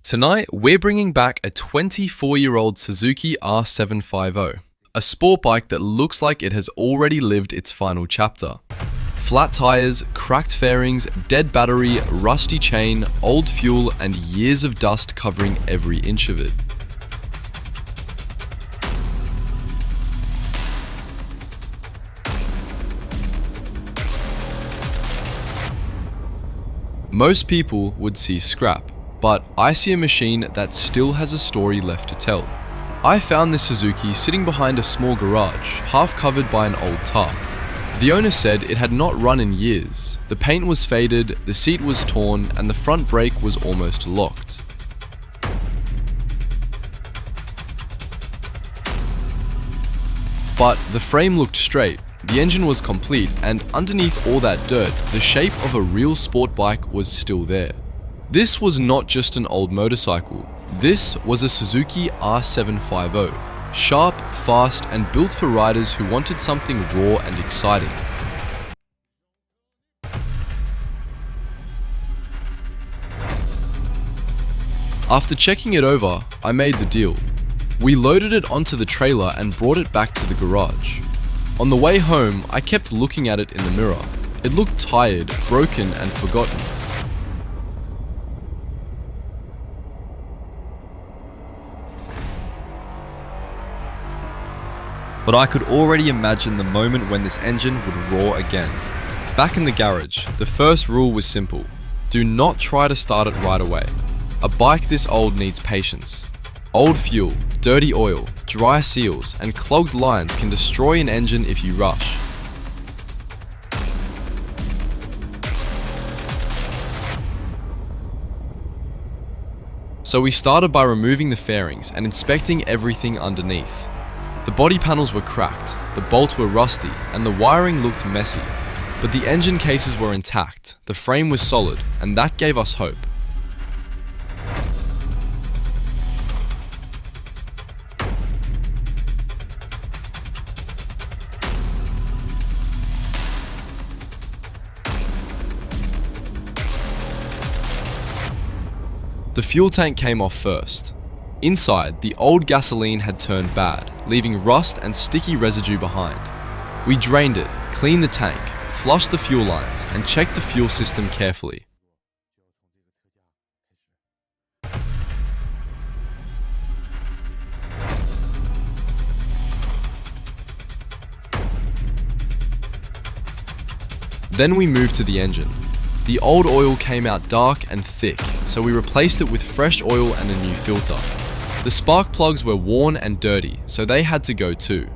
Tonight, we're bringing back a 24-year-old Suzuki R750, a sport bike that looks like it has already lived its final chapter. Flat tires, cracked fairings, dead battery, rusty chain, old fuel, and years of dust covering every inch of it. Most people would see scrap, but I see a machine that still has a story left to tell. I found this Suzuki sitting behind a small garage, half covered by an old tarp. The owner said it had not run in years. The paint was faded, the seat was torn, and the front brake was almost locked. But the frame looked straight, the engine was complete, and underneath all that dirt, the shape of a real sport bike was still there. This was not just an old motorcycle. This was a Suzuki R750. Sharp, fast, and built for riders who wanted something raw and exciting. After checking it over, I made the deal. We loaded it onto the trailer and brought it back to the garage. On the way home, I kept looking at it in the mirror. It looked tired, broken, and forgotten. But I could already imagine the moment when this engine would roar again. Back in the garage, the first rule was simple. Do not try to start it right away. A bike this old needs patience. Old fuel, dirty oil, dry seals, and clogged lines can destroy an engine if you rush. So we started by removing the fairings and inspecting everything underneath. The body panels were cracked, the bolts were rusty, and the wiring looked messy. But the engine cases were intact, the frame was solid, and that gave us hope. The fuel tank came off first. Inside, the old gasoline had turned bad, leaving rust and sticky residue behind. We drained it, cleaned the tank, flushed the fuel lines, and checked the fuel system carefully. Then we moved to the engine. The old oil came out dark and thick, so we replaced it with fresh oil and a new filter. The spark plugs were worn and dirty, so they had to go too.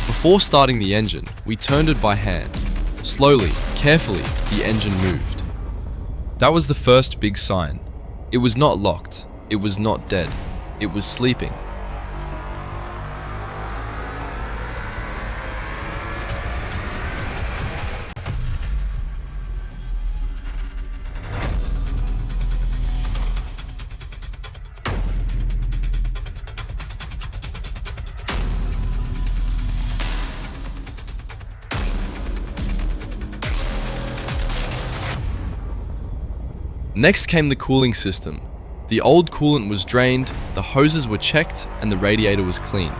Before starting the engine, we turned it by hand. Slowly, carefully, the engine moved. That was the first big sign. It was not locked. It was not dead. It was sleeping. Next came the cooling system. The old coolant was drained, the hoses were checked, and the radiator was cleaned.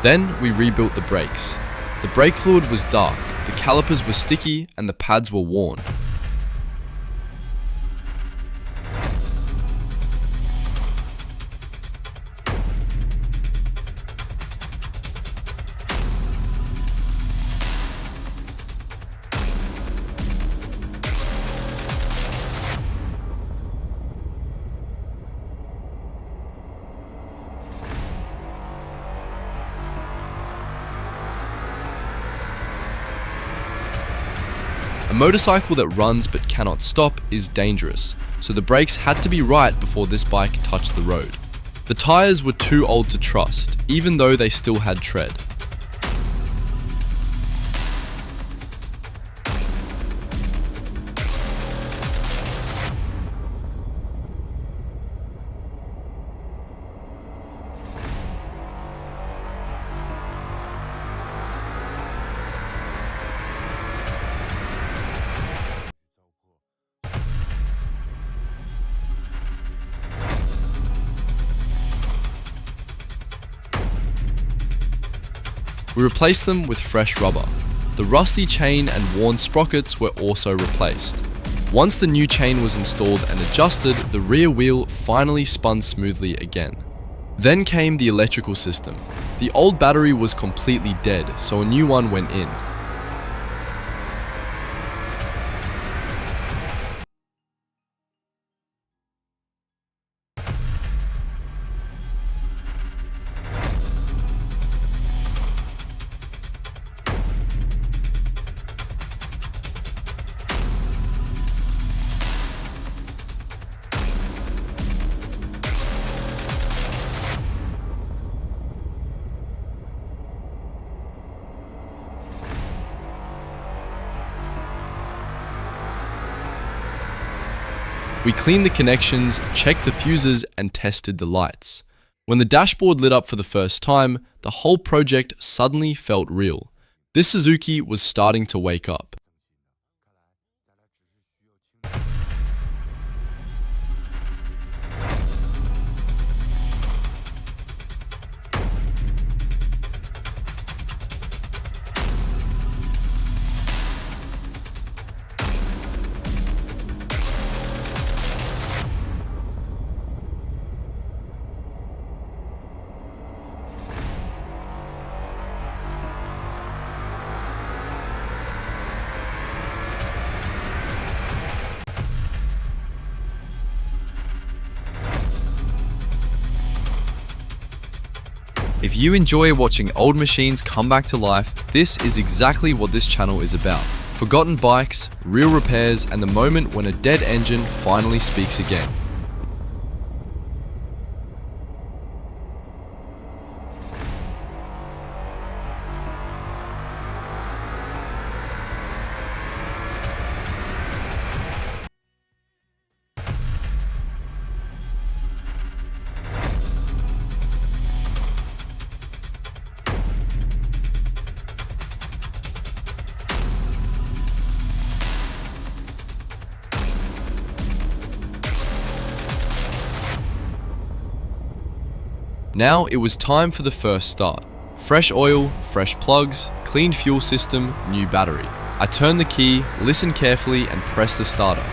Then we rebuilt the brakes. The brake fluid was dark, the calipers were sticky, and the pads were worn. A motorcycle that runs but cannot stop is dangerous, so the brakes had to be right before this bike touched the road. The tires were too old to trust, even though they still had tread. We replaced them with fresh rubber. The rusty chain and worn sprockets were also replaced. Once the new chain was installed and adjusted, the rear wheel finally spun smoothly again. Then came the electrical system. The old battery was completely dead, so a new one went in. We cleaned the connections, checked the fuses, and tested the lights. When the dashboard lit up for the first time, the whole project suddenly felt real. This Suzuki was starting to wake up. If you enjoy watching old machines come back to life, this is exactly what this channel is about. Forgotten bikes, real repairs, and the moment when a dead engine finally speaks again. Now it was time for the first start. Fresh oil, fresh plugs, cleaned fuel system, new battery. I turned the key, listened carefully, and pressed the starter.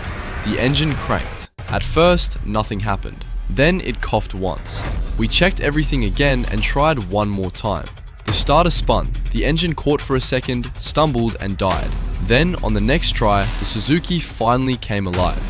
The engine cranked. At first, nothing happened. Then it coughed once. We checked everything again and tried one more time. The starter spun, the engine caught for a second, stumbled, and died. Then, on the next try, the Suzuki finally came alive.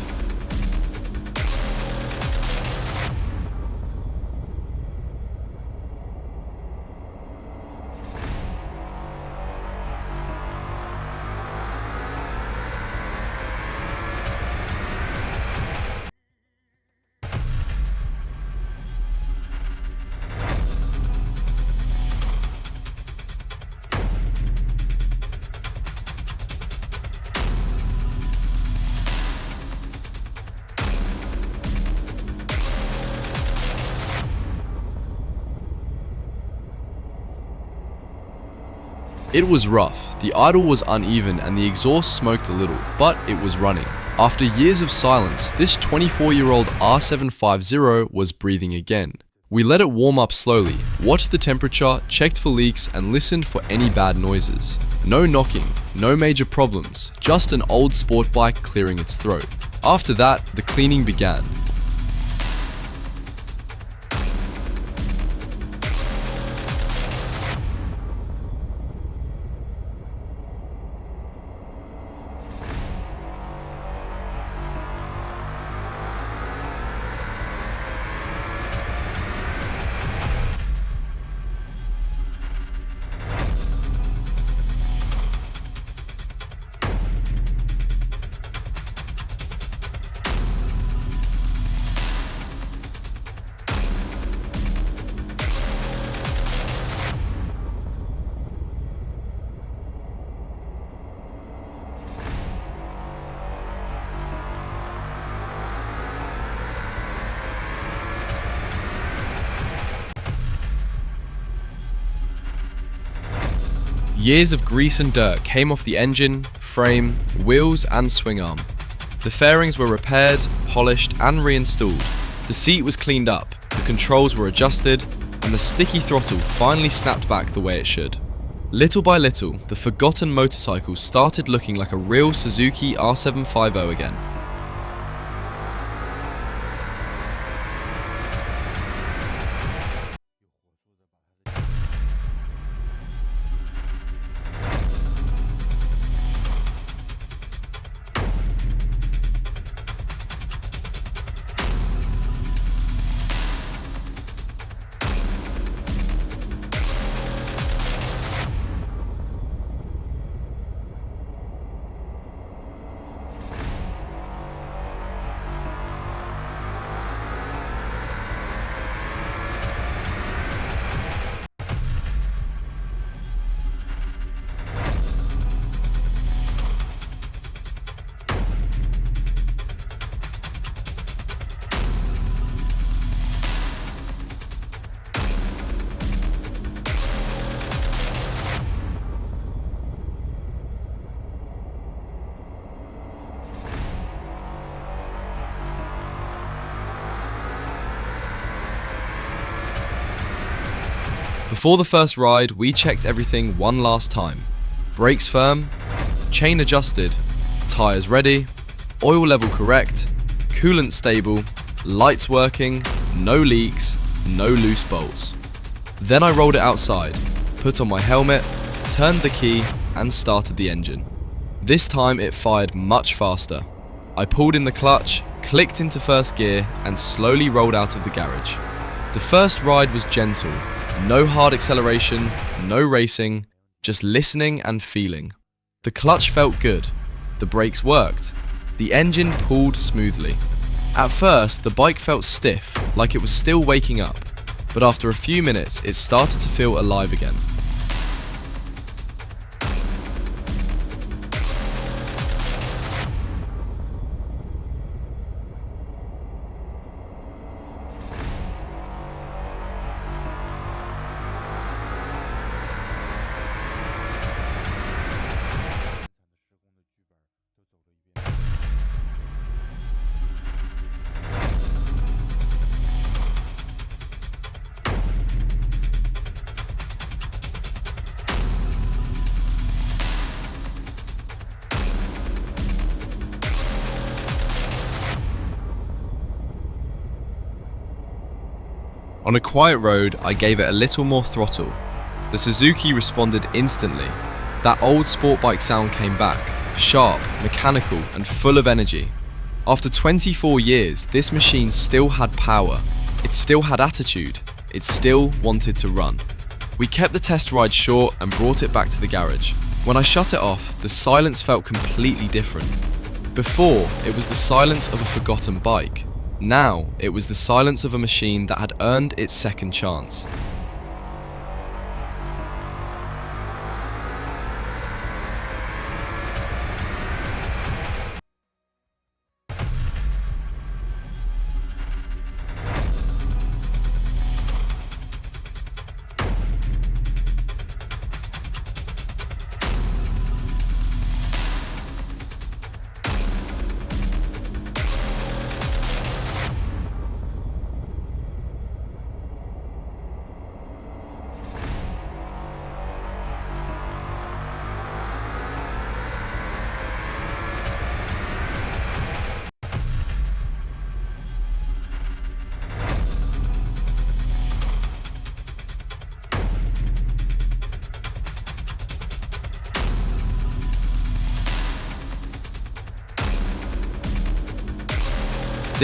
It was rough, the idle was uneven and the exhaust smoked a little, but it was running. After years of silence, this 24-year-old R750 was breathing again. We let it warm up slowly, watched the temperature, checked for leaks, and listened for any bad noises. No knocking, no major problems, just an old sport bike clearing its throat. After that, the cleaning began. Years of grease and dirt came off the engine, frame, wheels, and swing arm. The fairings were repaired, polished, and reinstalled. The seat was cleaned up, the controls were adjusted, and the sticky throttle finally snapped back the way it should. Little by little, the forgotten motorcycle started looking like a real Suzuki R750 again. Before the first ride, we checked everything one last time. Brakes firm, chain adjusted, tyres ready, oil level correct, coolant stable, lights working, no leaks, no loose bolts. Then I rolled it outside, put on my helmet, turned the key and started the engine. This time it fired much faster. I pulled in the clutch, clicked into first gear and slowly rolled out of the garage. The first ride was gentle. No hard acceleration, no racing, just listening and feeling. The clutch felt good, the brakes worked, the engine pulled smoothly. At first, the bike felt stiff, like it was still waking up, but after a few minutes, it started to feel alive again. On a quiet road, I gave it a little more throttle. The Suzuki responded instantly. That old sport bike sound came back, sharp, mechanical, and full of energy. After 24 years, this machine still had power. It still had attitude. It still wanted to run. We kept the test ride short and brought it back to the garage. When I shut it off, the silence felt completely different. Before, it was the silence of a forgotten bike. Now, it was the silence of a machine that had earned its second chance.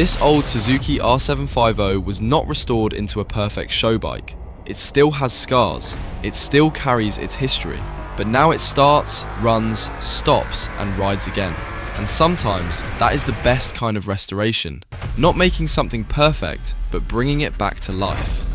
This old Suzuki R750 was not restored into a perfect show bike. It still has scars, it still carries its history, but now it starts, runs, stops and rides again. And sometimes that is the best kind of restoration. Not making something perfect, but bringing it back to life.